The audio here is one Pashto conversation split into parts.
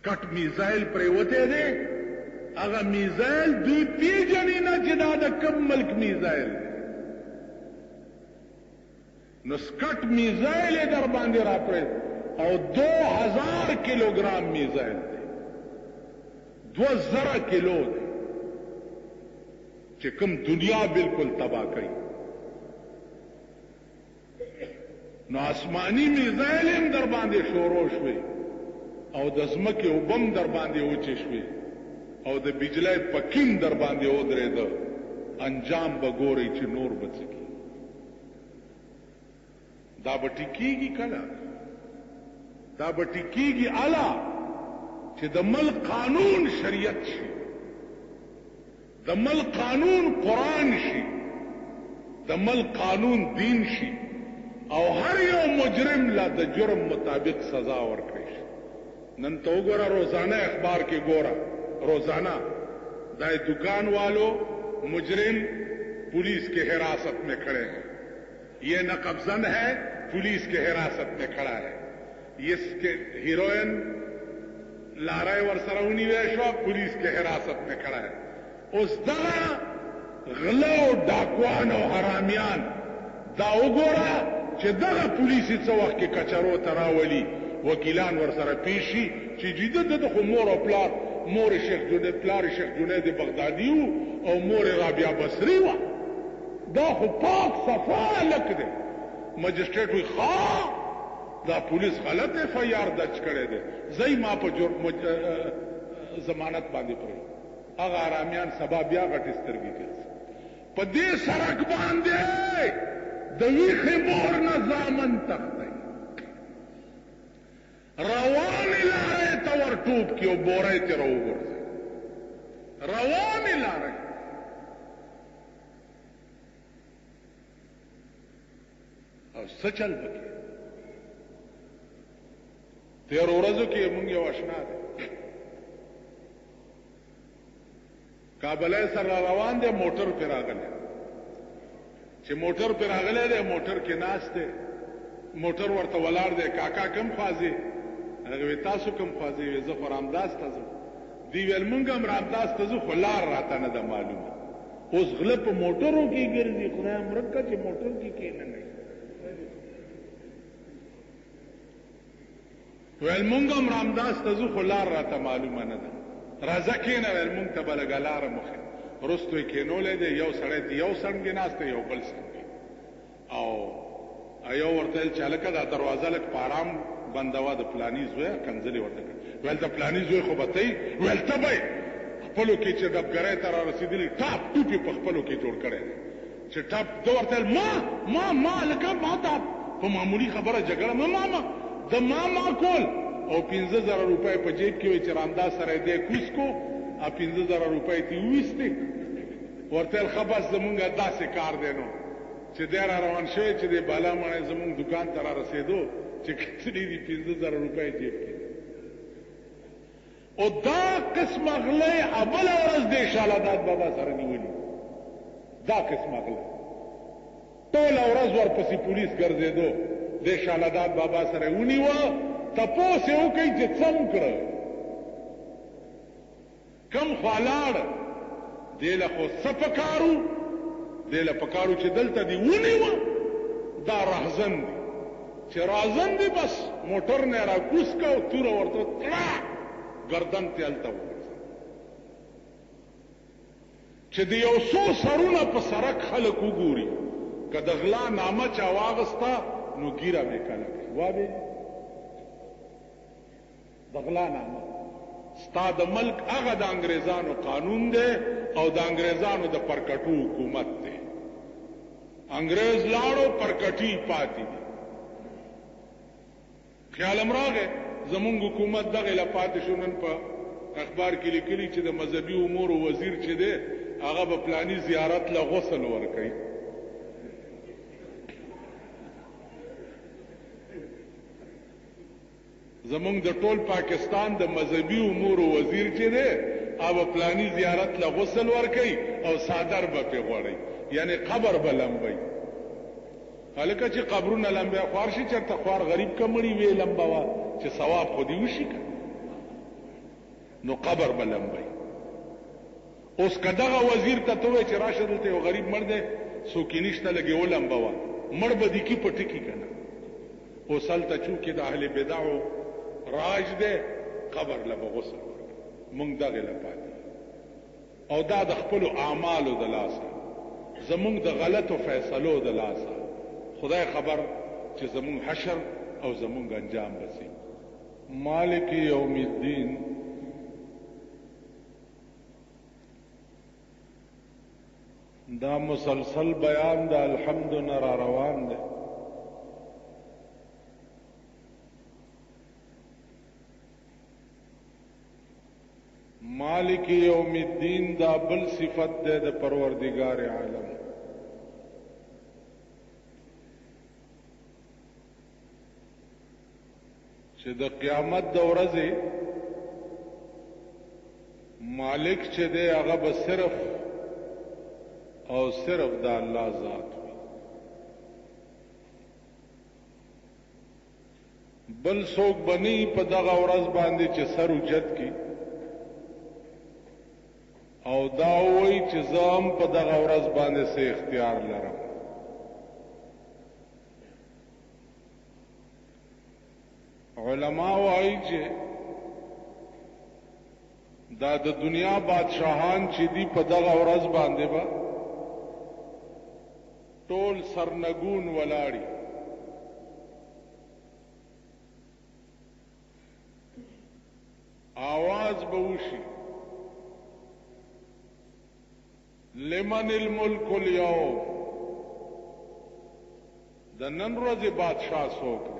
سکټ میزایل پریوته دی هغه میزایل دوی پیژني نه چې دا د کوم ملک میزایل دی نو سکټ میزایل در باندې راپرې او 2000 کیلوګرام میزایل دی 2000 کیلو دی چې کوم دنیا بالکل تباہ کړي نو آسمانی میزایل هم در باندې شروع شوي او د ځمکې وبم در باندې وچې شوي او د بجلی پکیم در باندې ودرېده انجام به ګورئ چې نور به څه کېږي دا به ټیکېږي کله دا به ټیکېږي اله چې د ملک قانون شریعت شي د ملک قانون قرآن شي د ملک قانون دین شي او هر یو مجرم لا د جرم مطابق سزا ورکړي شي نن تو ګوره روزانه اخبار کې ګوره روزانہ دائیں دکان والوں مجرم پولیس کے حراست میں کھڑے ہیں یہ نقبزن ہے پولیس کے حراست میں کھڑا ہے اس کے ہیروئن لارے ورسرونی ویشو پولیس کے حراست میں کھڑا ہے اس دغه غلو ډاکوان او حرامیان دا وګوره چې دغه پولیسي څه وخت کې کچرو تراولي وکیلان ورسره پیشي چې جدي د خمور او پلار مور شیخ جنید پلار شیخ جنید بغدادی او مور رابعه بصری و دا خو پاک صفا لک دی مجسټریټ وی ښا دا پولیس غلط اف آی آر درج کړی دی زئی ما په ضمانت باندې پرې هغه آرامیان سبا بیا غټ سترګې کوي په دې سړک باندې د ویخې مور نه زامن تختی روانې لارې ته ورټوپ کړي او بورۍ ترې راوغورځوي روانې لارې او څه چل پکې تېرو ورځو کې مونږ یو اشنا دی کابلۍ سره روان دی موټر پې راغلی چې موټر پې راغلی دی موټر کې ناست دی موټر ورته ولاړ دی کاکا کم خوازي هغه وی تاسو کوم خوازي وی زه خو رامداس ته ځم دی ویل مونږ هم رامداس ته ځو خو لار راته نه ده معلومه اوس غله په موټرو کې ګرځي خدای امرک کا چې موټر کې کېنه نه ویل مونږ هم رامداس ته ځو خو لار راته معلومه نه ده راځه کېنه ویل مونږ ته به لږه لاره مخې وروستو یې کېنولی دی یو سړی دی یو څنګ ناست دی یو بل څنګ او یو ورته ویل چې هلکه دا دروازه لږ په ارام بندوه د پلاني زویه کنځلې ورته کړ ویل د پلاني زوی خو به ته یې ویل ته به یې خپلو کې چې ډبګرۍ ته را رسېدلي ټاپ ټوپ یې په خپلو کې جوړ کړی دی چې ټاپ ده ورته ویل ما لکه ما ته په معمولي خبره جګړه ما د ما کول او 15,000 روپۍ په جیب کې وي چې رامداس سره دی کوز کو او 15,000 روپۍ ته یې وویستې ورته ویل ښه بس زمونږ داسې کار دی نو چې دی را روان شوی چې دی بالا ماڼۍ زمونږ دکان ته را رسېدو چې کتلي دي 15,000 روپۍ جیب کې او دا قسمه غلۍ اوله ورځ د شالادات بابا سره نیولي دا قسمه غلۍ ټوله ورځ ورپسې پولیس ګرځېدو د شالادات بابا سره ونیوه تپوس یې وکړئ چې څه وکړه کم خوا لاړ دی له خو څه پکارو دی له پکارو چې دلته دې ونیوه دا رهزن دی چې رازن دی بس موټر نه راکوز کا او توره ورته تړه گردن ته هلته وغورځه چې د یو څو سرونه په سرک خلک وګوري که د غلا نامه چا واغسته نو ګیره به کله کوي وابې د غلا نامه ستا د ملک هغه د انګریزانو قانون دی او د انګریزانو د پرکټو حکومت دی انګریز لاړو پرکټي پاتې دي خیالم راغی زمونږ حکومت دغه له پاتې شو نن په اخبار کې لیکلي چې د مذهبي امورو وزیر چې دی هغه به پلاني زیارت له غسل ورکوي زمونږ د ټول پاکستان د مذهبي امورو وزیر چې دی هغه پلاني زیارت له غسل ورکوي او صادر به پې غواړي یعنی قبر به لمبوي هلکه چې قبرونه لمبیا خوار شي چېرته خوار غریب که مړي ویې لمبوه چې ثواب خو دې وشي که نو قبر بلمبي. اوس کداغه وزیر ته وای چې راشه دلته یو غریب مړ دی څوک یې نشته لګي ولمبوا مړ به دي کی پټکی کنه. اوس هلته چونکې د اهل بدعو راج دی قبر له غسل مونږ دغه لپاره او دا د خپل اعمالو د لاسه زمونږ د غلطو فیصلو د لاسه خدای خبر چې زمونږ حشر او زمونږ انجام بسي. مالک یوم الدین دا مسلسل بیان دا الحمد نرا روان دے. مالک یوم الدین دا بل صفت دے دا پروردگار عالم. چې د قیامت د ورځې مالک چې دی هغه به صرف او صرف دا الله ذات وي. بل څوک بنی په دغه ورځ باندې چې سر اوچت کی او دا وایي چې زه هم په دغه ورځ باندې څه اختیار لرم. علماء وایي چې دا د دنیا بادشاہان چې دی په دغه ورځ باندې با ټول سرنگون ولاړی आवाज بوشي لمن الملك اليوم د نن ورځې بادشاہ څوک دی.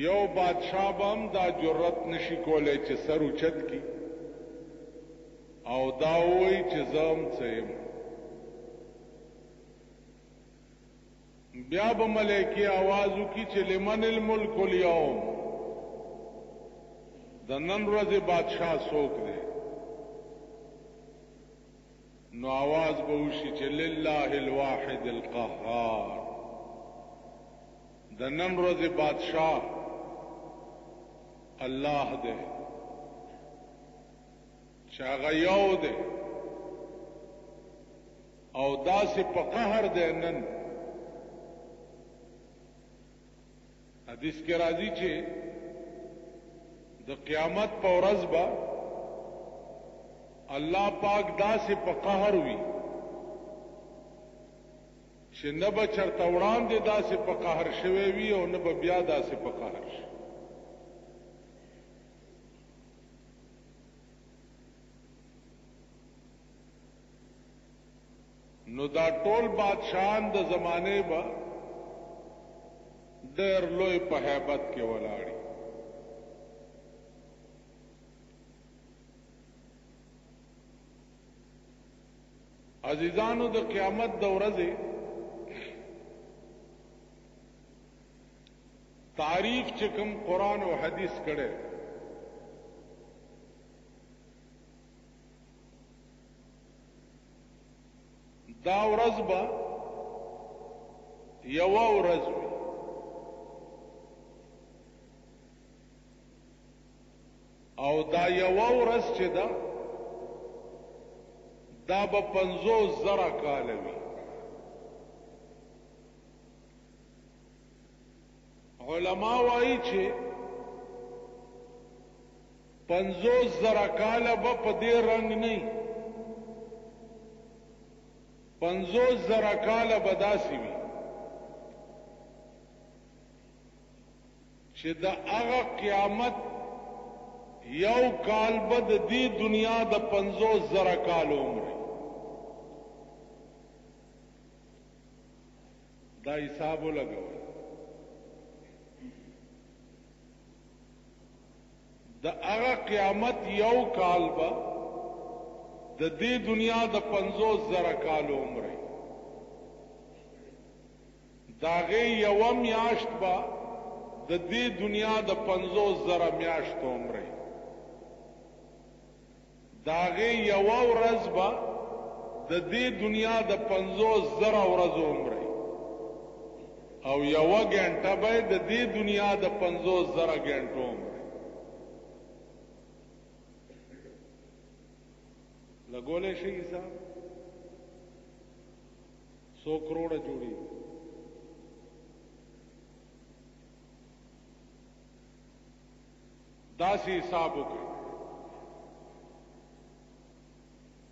یو بادشاہ بم دا جرأت نشي کولای چې سر اوچت کی او دا وایي چې زم څیم. بیا به ملائکه आवाज وکړي چې لمن الملك اليوم د نن ورځې بادشاہ څوک دی. نو आवाज به وشي چې لله الواحد القهار د نن ورځې بادشاہ الله دی چې هغه یو دی او داسې په قهر دی. نن حدیث کې راځي چې د قیامت په ورځ به الله پاک داسې په قهر وي چې نه به چرته وړاندې داسې په قهر شوی وي او نه به بیا داسې په قهر شي. نو دا ټول بادشاہان د زمانه به ډېر لوی په هیبت کې ولاړی. عزیزانو د قیامت د ورځې تعریف چې کوم قرآن او حدیث کړي دا ورځ به یو ورځ وي او دا یو ورځ چې دا به 50,000 کال وي. علماء وایي چې 50,000 کال به په دې رنگ نه 50,000 کال به داسې وي چې د هغه قیامت یو کال به د دې دنیا د 50,000 کال عمر. دا حساب ولګوئ. د هغه قیامت یو کال به د دې دنیا د 50,000 کال عمر. داغه یو میاشت به د دې دنیا د 50,000 میاشت عمر. داغه یو ورځ به د دې دنیا د 50,000 ورځو عمر او یو غنټه به د دې دنیا د 50,000 غنټو عمر. لګولې شي حساب 100 کروڑه جوړي داسې حساب وکړي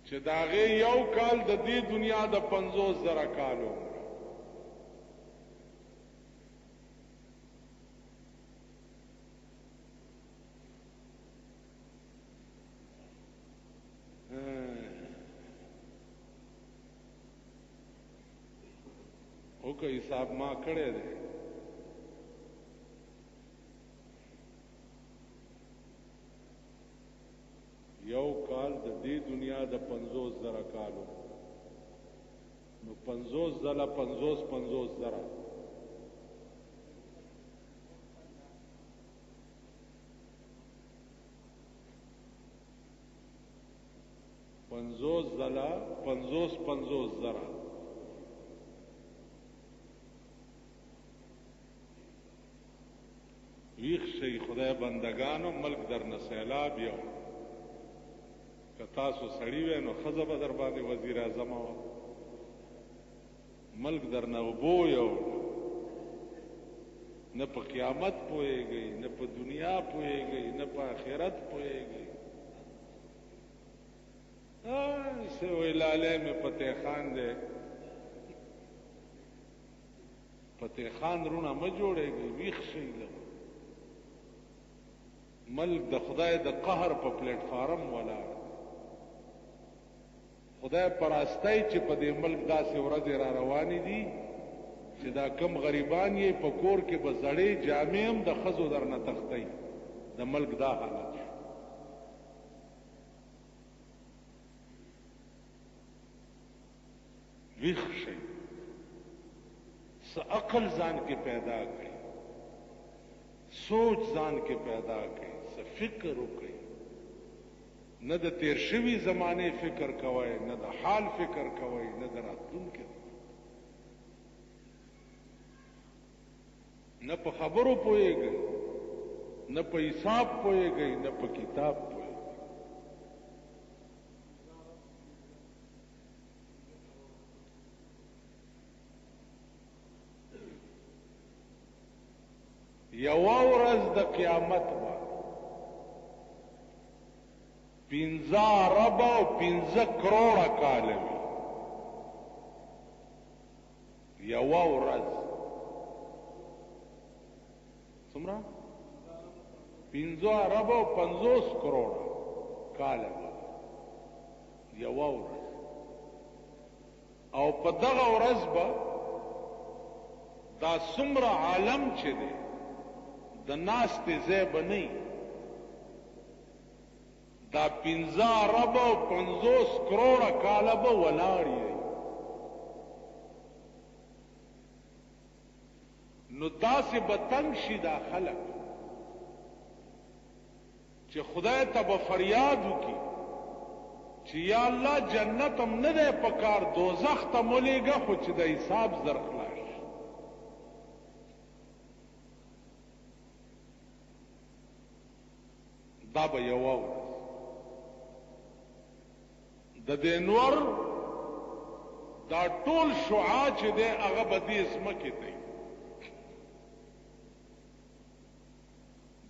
چې داغه یو کال د دې دنیا د 50,000 کالو او که حساب ما کړی دی یو کال د دې دنیا د 50,000 کالو نو 50 ځله 50,000 50 ځله 50,000 ویخ شي خدای بندگانو ملک در نسیلاب یو که تاسو سړی وې نو خزه به در باندې وزیر اعظم ملک در نه وبو یو نه په قیامت پوهیږي نه په دنیا پوهیږي نه په آخرت پوهیږي سه ویلاله مې فتح خان دې فتح خان رونه ما جوړېږي ویښ شي ملک د خدای د قهر په پلیټ فارم ولاړ خدای پراستای چې په دې ملک داسې ورځې را روانې دي چې دا کم غریبان یې په کور کې به زړې جامې هم د ښځو درنه تختی د ملک دا حالت شو ویښ شئ څه عقل ځان کې پیدا کړئ سوچ ځان کې پیدا کړئ څه فکر وکړئ نه د تیر شوي زمانه فکر کوئ نه د حال فکر کوئ نه د راتلونکي نه په خبرو پوهیږئ نه په حساب پوهیږئ نه په کتاب پوهیږئ یو ورځ د قیامت با 15 ارب او 15 کروڑه کال وي یو ورځ څومره 15 ارب او 50 کروڑه کال وي یو ورځ او په دغه ورځ به دا څومره عالم چې دی د ناست زیب نه دا 15 ارب او 50 کروڑه کال به ولاړی نو داسې به تنگ شي دا خلق چې خدای ته به فریاد وکړي چې یا الله جنت هم نه دی پکار دوزخ ته مولېږه خو چې د حساب زر خلاص دا به یو ورځ د دې نور دا ټول شعاع چې دی هغه به دې ځمکې دی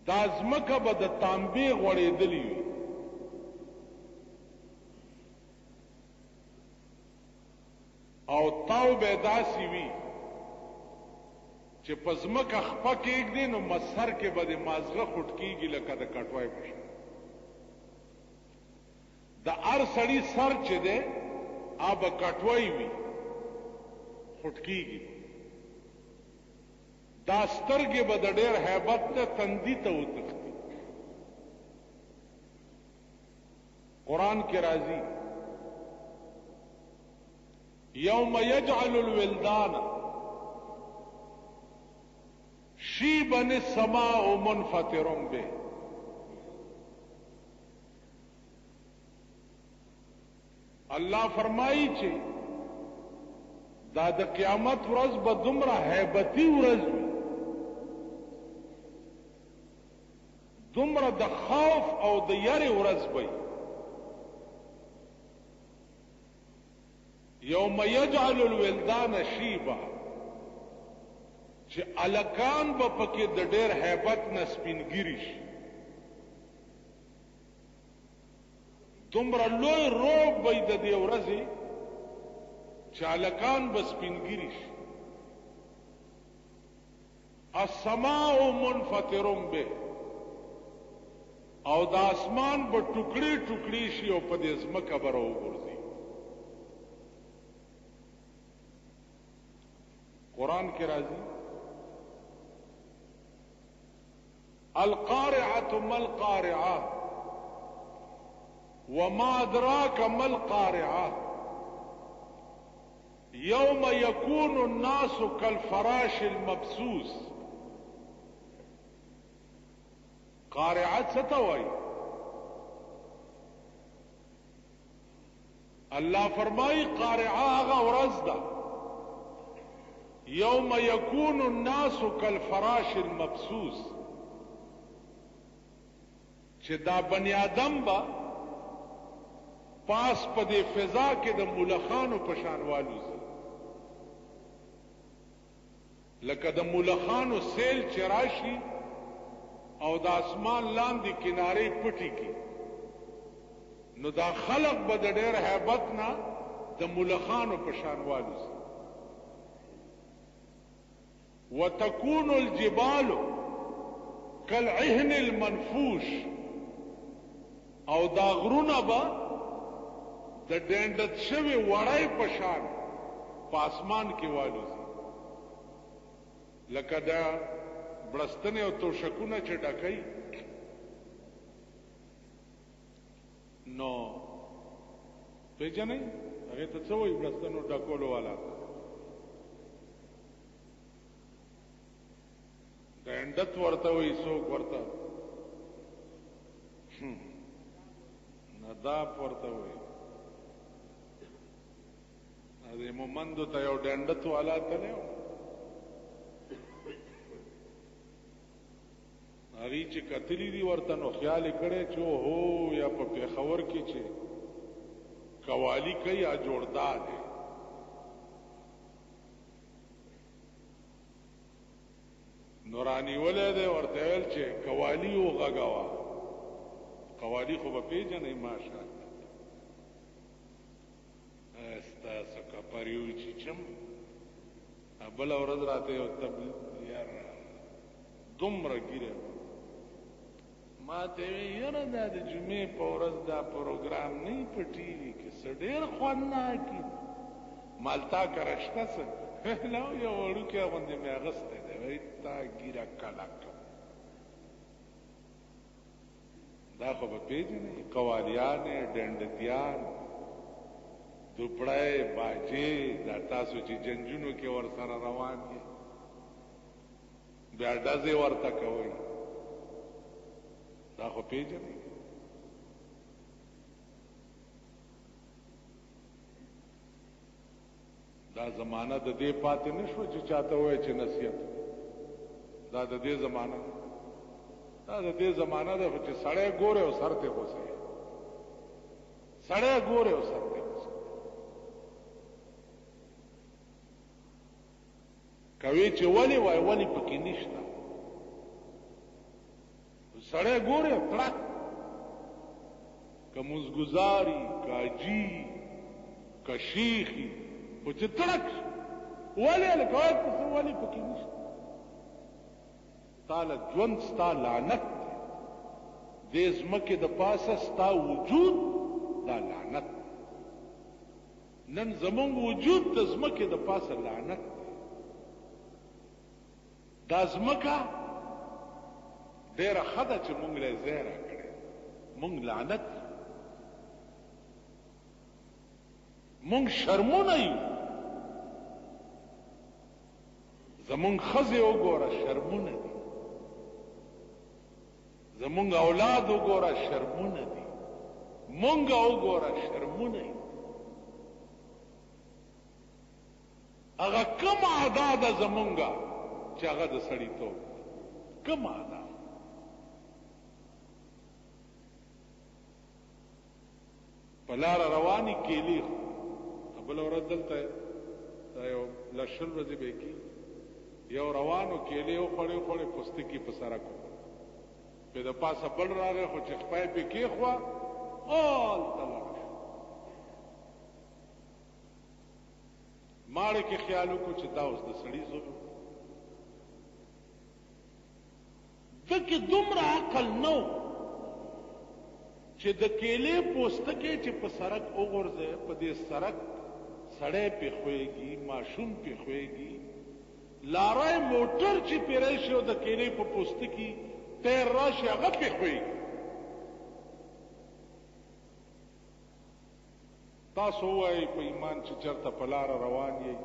دا ځمکه به د تانبې غوړېدلې وي او تاو به داسې وي چې په ځمکه خپه کېږدي نو مسر کې به د مازغه خوټ کېږي لکه د کټوای په شان د هر سړي سر چې دی هغه به کټوای وي خوټ کېږي دا سترګې به د ډېر هیبت نه تندي ته وتښتي قرآن کې راځي یوم یجعل الولدان شیبا السماء منفطر به الله فرمایي چې دا د قیامت ورځ به دومره هیبتي ورځ وي دومره د خوف او د یری ورځ وي یوم یجعل الولدان شیبا چې الکان به پکې د ډېر هیبت نه سپینګیری شي دومره لوی روب به د دې ورځې چې الکان به سپینګیری شي السماء منفطر به او د اسمان به ټوکړي ټوکړي شي او په دې ځمکه به راوګرځي قرآن کې راځي القارعة ما القارعة وما أدراك ما القارعة يوم يكون الناس كالفراش المبثوث قارعة ستوي الله فرمای قارعة هغه ورځ ده يوم يكون الناس كالفراش المبثوث چې دا بنی آدم با پاس په دې فضا کې د ملخانو په شان والوزي لکه د ملخانو سیل چې راشي او د اسمان لاندې کنارې پټي کې نو دا خلق به د ډېر هیبت نه د ملخانو په شان والوزي وتكون الجبال كالعهن المنفوش او دا غرونه به د ډنډت شوی وړای په شان په اسمان کې والوزي لکه دا بړستنې او توشکونه چې ډکوي نو پیژنئ هغې ته څه وایي بړستنو ډکولو والا ډنډت ورته وایي څوک ورته نداب ورته وایي دې مومندو ته یو ډنډت والا تللی و هغې چې کتلي دي ورته نو خیال یې کړی چې هو یا په پېښور کې چې قوالي کوي یا جوړدار دی نو رانیولی دی ورته ویل چې قوالي وغږوه قوالي خو به پېژنئ ماشاءالله ستاسو کپریو چیچم بل ورځ راته یو یار دومره ګیره ما ته یاره دا د جمعې په ورځ دا پروګرام نه په ټي وي کې څه ډېر خوند ناکي مالتا کرشته څه لا یو وړوکی غوندې مې اغستی دی وایي تا ګیره کلک دا خو به پېژنئ قوالیانې ډنډتیان دوپړی باجې دا تاسو چې جنجونو کې ورسره روان دي بیا ډزې ورته کوئ دا خو پېژنئ دا زمانه د دې پاتې نه شوه چې چاته ووایي چې نصیحت دا د دې زمانه دا د دې زمانه ده چې سړی ګورې او سر ته غوڅوي سړی ګورې او سر ته کوي چې ولی وای ولی پکې نشته سړی ګورې تړک که مزګزاري که اجي که شیخي خو چې تړک ولی هلکه وای څه ولی پکې نشته ستا له ژوند ستا لعنت دی دې ځمکې د پاسه ستا وجود دا لعنت نن زمونږ وجود د ځمکې د پاسه لعنت دا ځمکه ډېره ښه ده چې مونږ له ځای راکړی مونږ لعنت مونږ شرمونه یو زمونږ ښځې وګوره شرمونه دي زمونږ اولاد وګوره شرمونه دي مونږ وګوره شرمونه یو هغه کوم ادا ده زمونږه چې هغه د سړیتوب کوم ادا په لاره روانې کیلې بل ورځ دلته دا یو لشل ورځې به کی یو روانو کېلې خوړې پوستکی په سره کو په د پاسه بل راغی خو چې خپای په کې خوا اول تلل ماړه کې خیالو کو چې دا اوس د سړی زوم دکې دومره عقل نو چې د کېلې پوستکی چې په سرک وغورځي په دې سرک سړی په خوېږي ماشوم په خوېږي لارای موټر چې پیری شو د کېلې په پوستکی تیر راشي هغه په خوېږي تاسو وایي په ایمان چې چرته په لار روان یې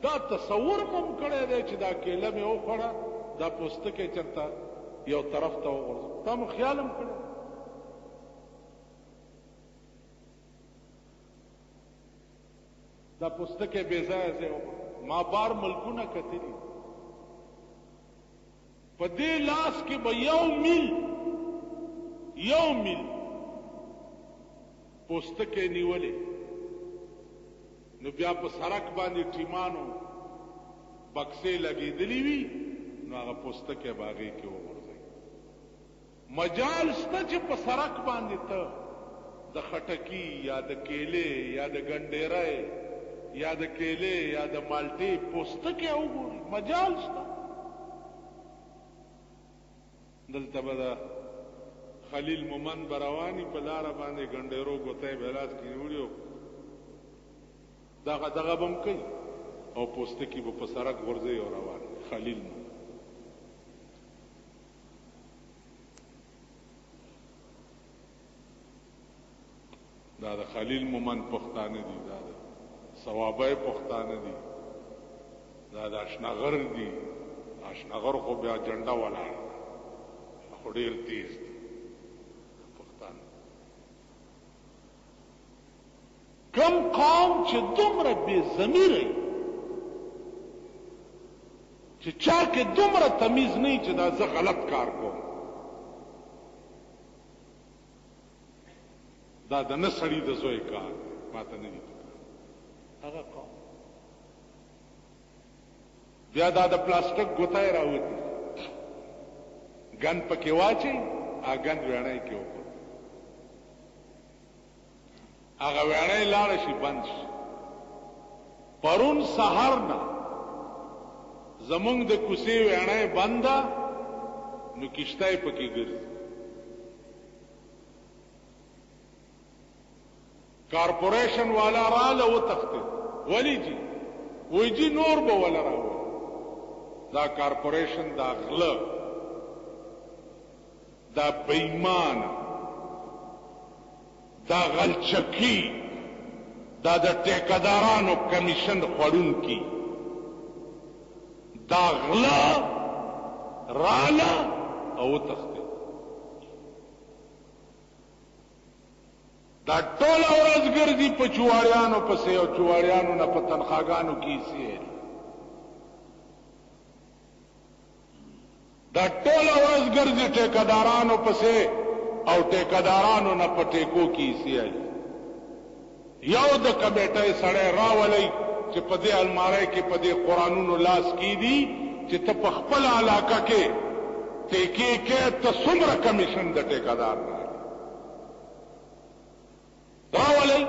دا تصور مم کړی دی چې دا کېله مې وخوړه دا پوستکی چرته یو طرف ته وغورځي تا مو خیال هم کړی دا پوستکی بې ځایه ځای ما بار ملکونه کتلي په دې لاس کې به یو میل پوستکی نیولې نو بیا په سړک باندې ټیمانو بکسې لګېدلې وي نو هغه پوستکی به هغې کې وغورځوي مجال شته چې په سړک باندې ته د خټکي یا د کېلې یا د ګنډېرۍ یا د کېلې یا د مالټې پوستکی وګوري مجال شته دلته به د خلیل مومند بروانی په لاره باندې ګنډېرو ګوتی به لاس کې نیولي دغه به هم کوي او پوستکی به په سړک غورځوي او روان خلیل مومند دا د خلیل مومند پښتانه دي دا د ثوابه پښتانه دي دا د اشنغر دي اشنغر خو بیا جنډه ولاړ خو ډېر تیز دي پښتانه کم قوم چې دومره بې ضمیره چې چا کې دومره تمیز نه چې دا زه غلط کار کوم دا د نه سړي د زوی کار ماته نه دي هغه قوم بیا دا د پلاستیک ګوتای راوتی ګن پکې واچي اګن وړای کې وکړه هغه وړای لاړ شي بند شي پرون سحر نه زمونږ د کوسي وړای بندا نو کشتای پکې ګرځي کارپوریشن والا رااله و تخته ولی جی وی جی نور به ولا راوړي دا کارپوریشن دا غله دا بېمان دا غلچکی دا د ټیکدارانو کمیشن خورونکي دا غله رااله او تخته دا ټول ورځ ګرځي په چواړیانو پسې او چواړیانو نه په تنخواګانو کې سي دا ټول ورځ ګرځي ټیکدارانو پسې او ټیکدارانو نه په ټیکو کې سي یو د کمیټې سړی راولي چې په دې الماری کې په دې قرانونو لاس کې دي چې ته په خپل علاقه کې ټیکې کې ته څومره کمیشن د ټیکدار راولي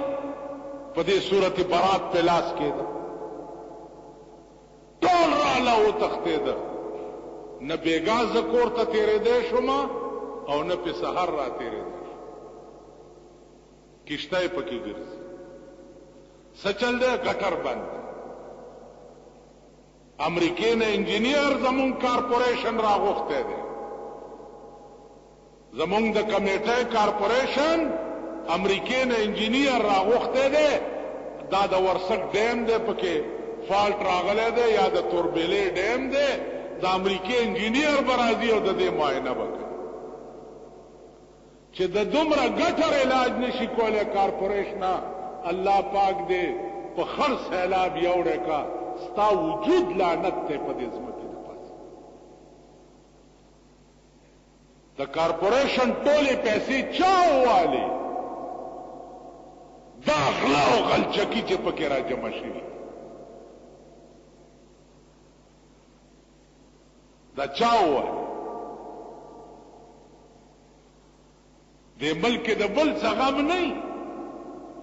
په دې سورته برات په لاس کې ده ټول را له او تختې ده نه بیګا زکور ته تیرې دې شوما او نه په سحر را تیرې دې کشتای پکې ګرځي سچل دې ګټر بند امریکای نه انجینیر زمون کارپوریشن را غوښته ده زمون د کمیټې کارپوریشن امریکای نه انجینیر را غوښته ده دا د ورسک ډیم ده پکې فالټ راغله ده یا د توربېلې ډیم ده د امریکای انجینیر برازي او د دې معاینه وکړي چې د دومره ګټر علاج نشي کوله کارپوریشن الله پاک دې په خر سیلاب یوړه کا ستا وجود لعنت ته په دې ځمکه ده پاس د کارپوریشن ټولې پیسې چاواله دا غلا او غلچکی چې پکې را جمع شوي دا چا ووایي دې ملک د بل څه غم نه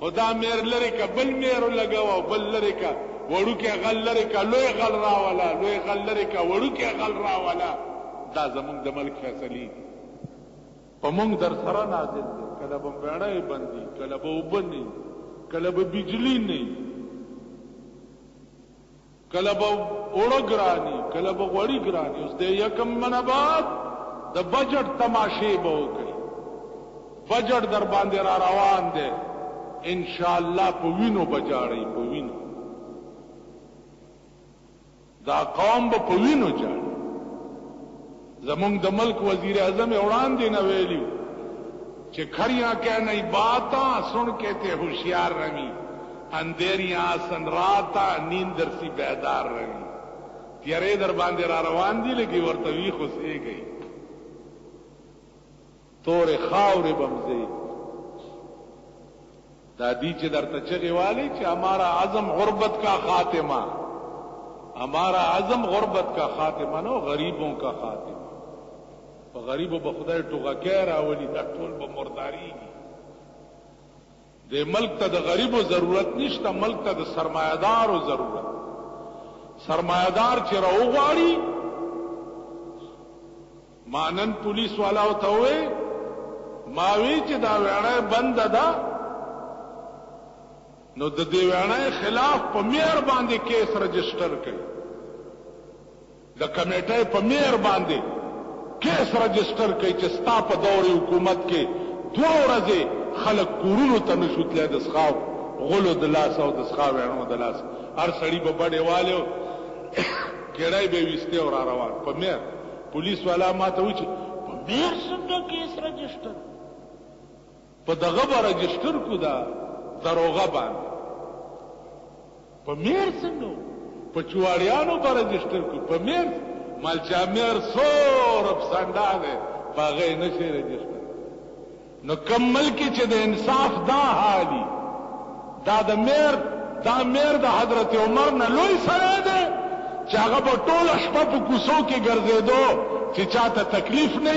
خدا میر لري کا بل میر لګاو بل لري کا وړوکې غل لري کا لوی غل راولا لوی غل لري کا وړوکې غل راولا دا زمونږ د ملک فیصلې په مونږ در سره نازل دي کله به بیړۍ بندي کله به اوبه نه کله به بجلی نه کله به اوړه ګراني کله به غوړي ګراني اوس د یکم منه بعد د بجټ تماشې به وکړي بجټ در باندې را روان دی ان شاء الله په وینو بجاړي په وینو دا قوم به په وینو جاړي زمونږ د ملک وزیر اعظم وړاندې نه ویلیو چې کھڑیاں کہ نہیں باتاں سن کے تے ہوشیار رہی اندھیریاں سن راتا نیندر سی بیدار رہی تیارے در باندې را روان دي لګي ورته وی خو سي گئی تور خاور بمزي دادی چې درته چغي والی چې ہمارا عزم غربت کا خاتمہ ہمارا عزم غربت کا خاتمہ نو غریبوں کا خاتمہ په غریبو به خدای ټوغکې راولي دا ټول به مرداریږي د ملک ته د غریبو ضرورت نشته ملک ته د سرمایه‌دارو ضرورت سرمایه‌دار چې راوغواړي مانن پولیس والا ته وې ما وی چې دا ویړې بند ده نو د دې ویړې خلاف په میر باندې کیس رجسٹر کړي د کمیټې په میر باندې کیس رجسٹر کئی چې ستا په دور حکومت کې 2 ورځې خلک کورونو ته نشو تللی د څښاو غلو د لاس او د څښاو ویڼو د لاس هر سړي به بډې والو کېړی به ویستی او را روان په میر پولیس والا ما ته وایي چې په میر څنګه کیس رجسٹر په دغه به رجسټر کو دا دروغه باندې په میر څنګه په چواړیانو به رجسټر کو په میر مالچا میر سور افسانډا ده باغې نشي رجسټر نو کمل کې چې د انصاف دا حالي دا میر د حضرت عمر نه لوی سره ده چې هغه په ټول شپه په کوڅو کې ګرځېدو چې چاته تکلیف نه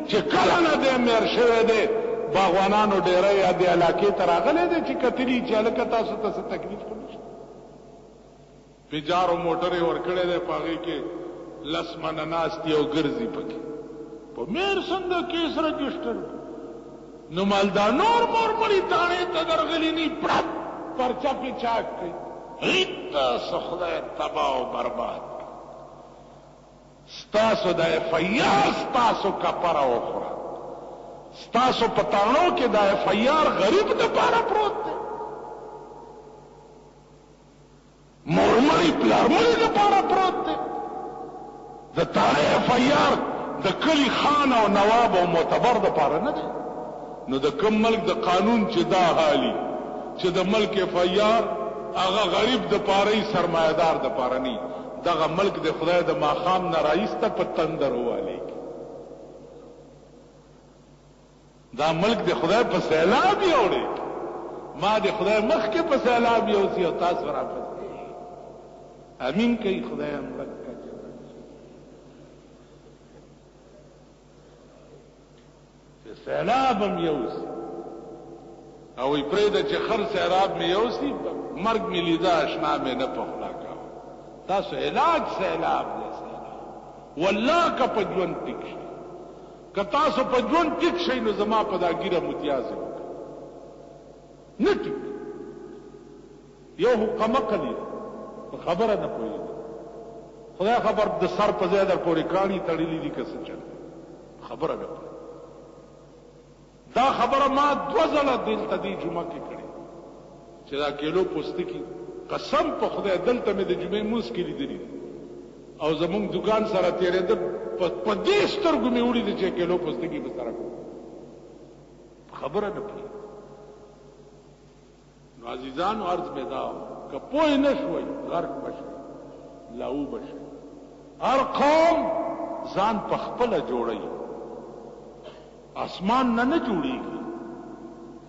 چې کله نه د میر شوی دی باغوانانو ډیره یا د علاقې ته راغلی دی چې کتلی چې هلکه تاسو ته څه تکلیف خو نشته پیجارو موټرې ورکړی دی په هغې کې لس منه ناست یو ګرځي پکې په میر څنګه کیس رجسټر نو مالدا نور مړی تاڼې ته درغلي نی پړپ پرچا پې چاک کوي هیڅ خدای تباه او برباد ستاسو د اف ای آر ستاسو کپره وخوره ستاسو پتاڼو کې د اف ای آر غریب د پاره پروت دی مورمړی پلارمړی د پاره پروت دی د تاڼې اف ای آر د کلی خان او نواب او معتبر د پاره نه دی نو د کوم ملک د قانون چې دا حالي چې د ملک اف ای آر هغه غریب د پاره سرمایدار د پاره نه دغه ملک د خدای د ماخام نه راایسته په تندر والی دا ملک د خدای په سیلاب یوړي ما د خدای مخ کې په سیلاب یوسی او تاسو را پس امین کوي خدای ملک کا سیلاب هم یوسی او پرېده چې خر سیلاب می یوسی مرګ می لیدا اشنا می نه پخلا کا تاسو علاج سیلاب دی سیلاب والله که په ژوند ټیک شي که تاسو په ژوند ټیک شئ نو زما په دا ګیره متیاز نه ټیک یو حکم قلی خبره نه پوهیږي خدای خبر د سر په ځای در پورې کاڼي تړلي دي که څه چل خبره نه پوهیږي دا خبره ما 2 ځله دلته دی جمعه کې کړې چې دا کیلو پوستکی قسم په خدای دلته مې د جمعې مونځ کې لیدلي او زمونږ دکان سره تېرېده په دې سترګو مې وړي دي چې کیلو پوستکی به سره کوم خبره نه پوهېږي نو عزیزانو عرض مې دا که پوه نه شوئ غرق به شئ لاو به شئ هر قوم ځان په خپله جوړوي اسمان نه جوړیږي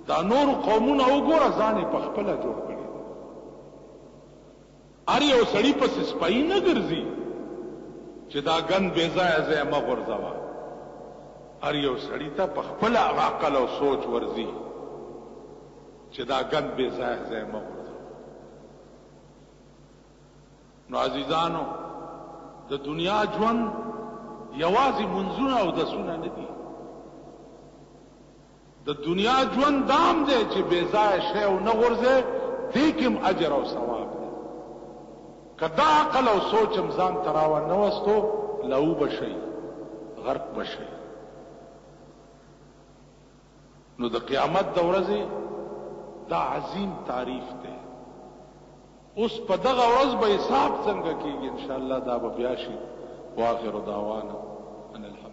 دا نور قومونه وګوره ځان یې په خپله جوړ کړي. هر یو سړي پسې سپی نه ګرځي چې دا ګن بې ځایه ځای مه غورځوه. هر یو سړي ته په خپله عقل او سوچ ورځي چې دا ګن بې ځایه ځای مه غورځوه. نو عزیزانو د دنیا ژوند یوازې منځونه او دسونه نه دي. د دنیا ژوند دام دی چې بې ځایه شی او نه غورځې، دې کې هم اجر او ثواب دی. که دا عقل او سوچ هم ځان ته راونه وستو، لهو به شئ، غرق به شئ. نو د قیامت د ورځې دا عظیم تعریف دی. اوس په دغه ورځ به حساب څنګه کېږي، انشاءالله دا به بیا شي. واخر دعوانا ان الحمد